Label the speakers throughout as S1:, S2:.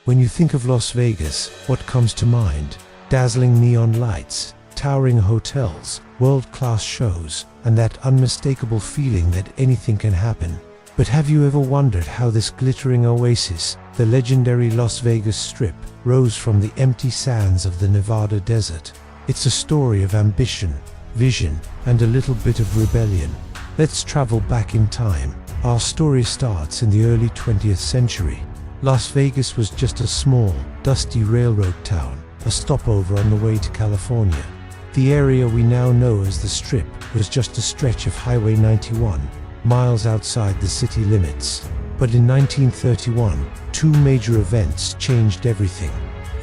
S1: When you think of Las Vegas, what comes to mind? Dazzling neon lights, towering hotels, world-class shows, and that unmistakable feeling that anything can happen. But have you ever wondered how this glittering oasis, the legendary Las Vegas Strip, rose from the empty sands of the Nevada desert? It's a story of ambition, vision, and a little bit of rebellion. Let's travel back in time. Our story starts in the early 20th century. Las Vegas was just a small, dusty railroad town, a stopover on the way to California. The area we now know as the Strip was just a stretch of Highway 91, miles outside the city limits. But in 1931, two major events changed everything.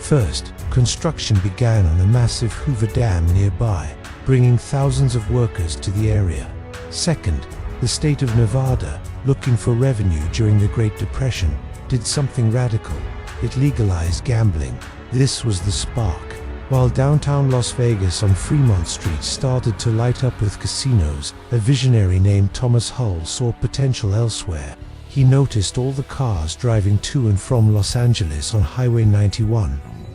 S1: First, construction began on a massive Hoover Dam nearby, bringing thousands of workers to the area. Second, the state of Nevada, looking for revenue during the Great Depression, did something radical. It legalized gambling. This was the spark. While downtown Las Vegas on Fremont Street started to light up with casinos, a visionary named Thomas Hull saw potential elsewhere. He noticed all the cars driving to and from Los Angeles on Highway 91.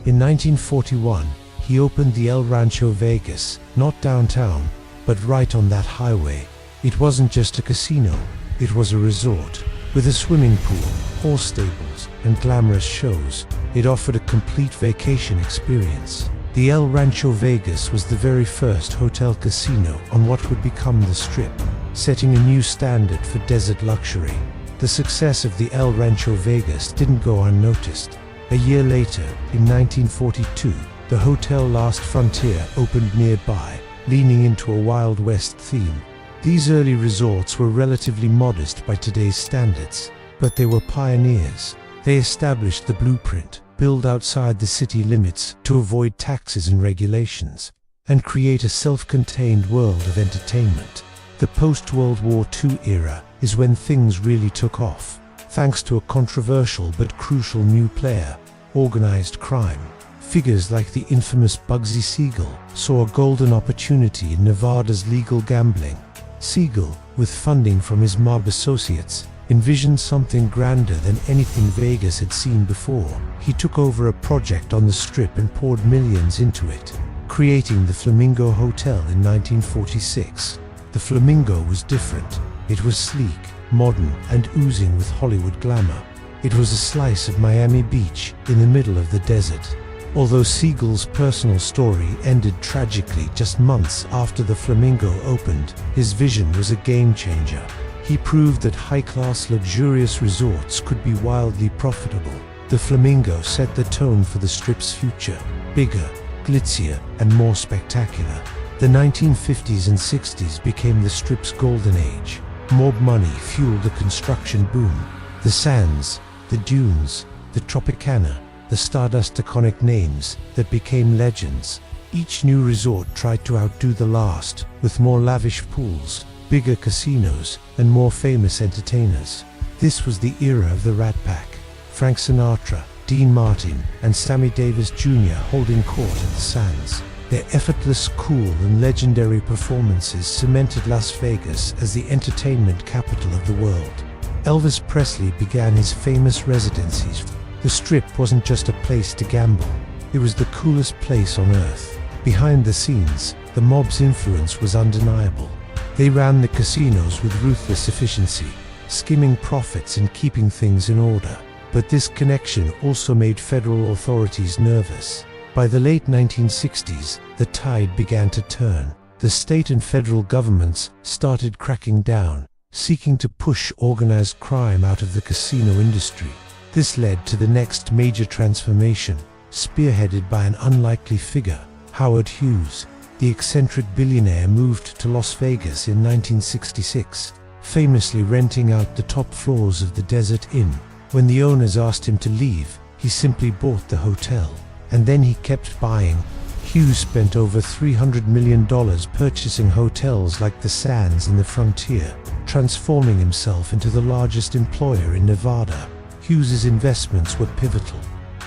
S1: In 1941, he opened the El Rancho Vegas, not downtown, but right on that highway. It wasn't just a casino, it was a resort. With a swimming pool, horse stables, and glamorous shows, it offered a complete vacation experience. The El Rancho Vegas was the very first hotel casino on what would become the Strip, setting a new standard for desert luxury. The success of the El Rancho Vegas didn't go unnoticed. A year later, in 1942, the Hotel Last Frontier opened nearby, leaning into a Wild West theme. These early resorts were relatively modest by today's standards, but they were pioneers. They established the blueprint, build outside the city limits to avoid taxes and regulations, and create a self-contained world of entertainment. The post-World War II era is when things really took off, thanks to a controversial but crucial new player: organized crime. Figures like the infamous Bugsy Siegel saw a golden opportunity in Nevada's legal gambling. Siegel, with funding from his mob associates, envisioned something grander than anything Vegas had seen before. He took over a project on the Strip and poured millions into it, creating the Flamingo Hotel in 1946. The Flamingo was different. It was sleek, modern, and oozing with Hollywood glamour. It was a slice of Miami Beach in the middle of the desert. Although Siegel's personal story ended tragically just months after the Flamingo opened, his vision was a game-changer. He proved that high-class luxurious resorts could be wildly profitable. The Flamingo set the tone for the Strip's future: bigger, glitzier, and more spectacular. The 1950s and 60s became the Strip's golden age. Mob money fueled the construction boom. The Sands, the Dunes, the Tropicana, the Stardust, iconic names that became legends. Each new resort tried to outdo the last, with more lavish pools, bigger casinos, and more famous entertainers. This was the era of the Rat Pack: Frank Sinatra, Dean Martin, and Sammy Davis Jr. holding court at the Sands. Their effortless, cool, and legendary performances cemented Las Vegas as the entertainment capital of the world. Elvis Presley began his famous residencies. The Strip wasn't just a place to gamble, it was the coolest place on earth. Behind the scenes, the mob's influence was undeniable. They ran the casinos with ruthless efficiency, skimming profits and keeping things in order. But this connection also made federal authorities nervous. By the late 1960s, the tide began to turn. The state and federal governments started cracking down, seeking to push organized crime out of the casino industry. This led to the next major transformation, spearheaded by an unlikely figure: Howard Hughes. The eccentric billionaire moved to Las Vegas in 1966, famously renting out the top floors of the Desert Inn. When the owners asked him to leave, he simply bought the hotel. And then he kept buying. Hughes spent over $300 million purchasing hotels like the Sands and the Frontier, transforming himself into the largest employer in Nevada. Hughes's investments were pivotal.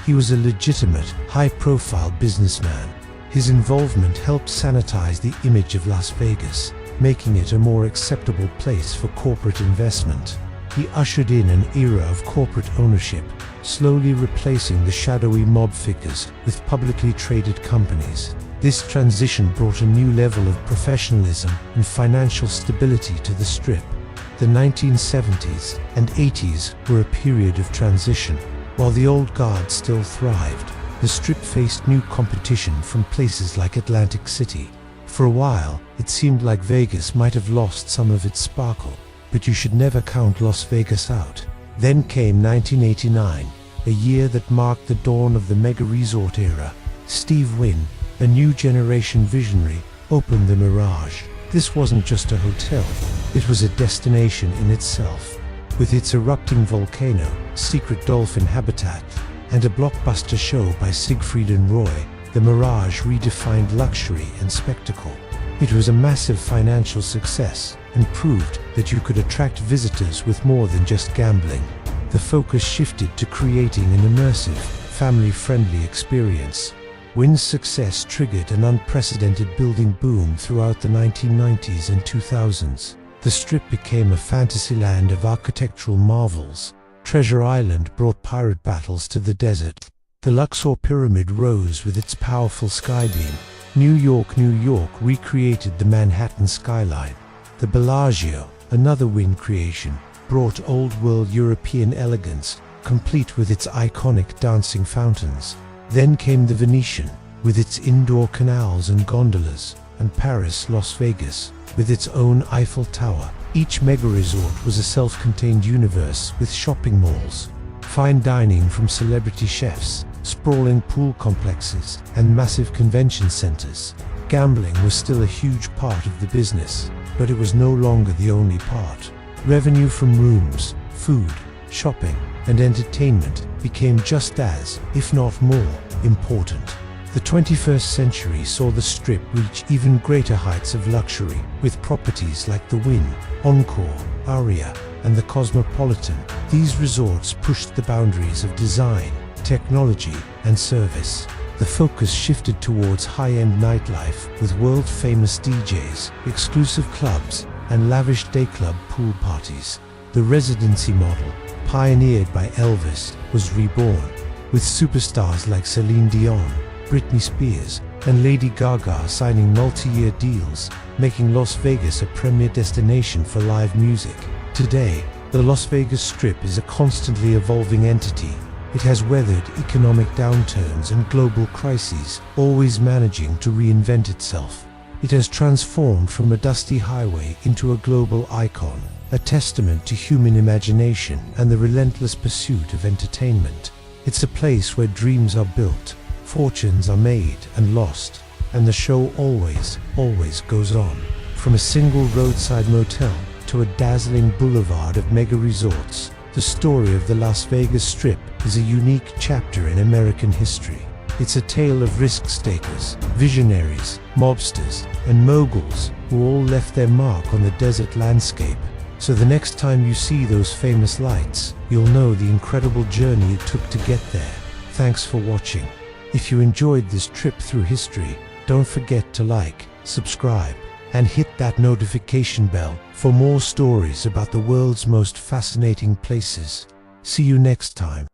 S1: He was a legitimate, high-profile businessman. His involvement helped sanitize the image of Las Vegas, making it a more acceptable place for corporate investment. he ushered in an era of corporate ownership, slowly replacing the shadowy mob figures with publicly traded companies. This transition brought a new level of professionalism and financial stability to the Strip. The 1970s and 80s were a period of transition. While the old guard still thrived, the Strip faced new competition from places like Atlantic City. For a while, it seemed like Vegas might have lost some of its sparkle, but you should never count Las Vegas out. Then came 1989, a year that marked the dawn of the mega resort era. Steve Wynn, a new generation visionary, opened the Mirage. This wasn't just a hotel, it was a destination in itself. With its erupting volcano, secret dolphin habitat, and a blockbuster show by Siegfried and Roy, the Mirage redefined luxury and spectacle. It was a massive financial success and proved that you could attract visitors with more than just gambling. The focus shifted to creating an immersive, family-friendly experience. Wynn's success triggered an unprecedented building boom throughout the 1990s and 2000s. The Strip became a fantasyland of architectural marvels. Treasure Island brought pirate battles to the desert. The Luxor Pyramid rose with its powerful skybeam. New York recreated the Manhattan skyline. The Bellagio, another Wynn creation, brought old-world European elegance, complete with its iconic dancing fountains. Then came the Venetian, with its indoor canals and gondolas, and Paris, Las Vegas, with its own Eiffel Tower. Each mega-resort was a self-contained universe with shopping malls, fine dining from celebrity chefs, sprawling pool complexes, and massive convention centers. Gambling was still a huge part of the business, but it was no longer the only part. Revenue from rooms, food, shopping, and entertainment became just as, if not more, important. The 21st century saw the Strip reach even greater heights of luxury, with properties like the Wynn, Encore, Aria, and the Cosmopolitan. These resorts pushed the boundaries of design, technology, and service. The focus shifted towards high-end nightlife with world-famous DJs, exclusive clubs, and lavish day club pool parties. The residency model, pioneered by Elvis, was reborn, with superstars like Celine Dion, Britney Spears, and Lady Gaga signing multi-year deals, making Las Vegas a premier destination for live music. Today, the Las Vegas Strip is a constantly evolving entity. It has weathered economic downturns and global crises, always managing to reinvent itself. It has transformed from a dusty highway into a global icon, a testament to human imagination and the relentless pursuit of entertainment. It's a place where dreams are built, fortunes are made and lost, and the show always goes on. From a single roadside motel to a dazzling boulevard of mega resorts, the story of the Las Vegas Strip is a unique chapter in American history. It's a tale of risk-takers, visionaries, mobsters, and moguls who all left their mark on the desert landscape. So the next time you see those famous lights, you'll know the incredible journey it took to get there. Thanks for watching. If you enjoyed this trip through history, don't forget to like, subscribe, and hit that notification bell for more stories about the world's most fascinating places. See you next time.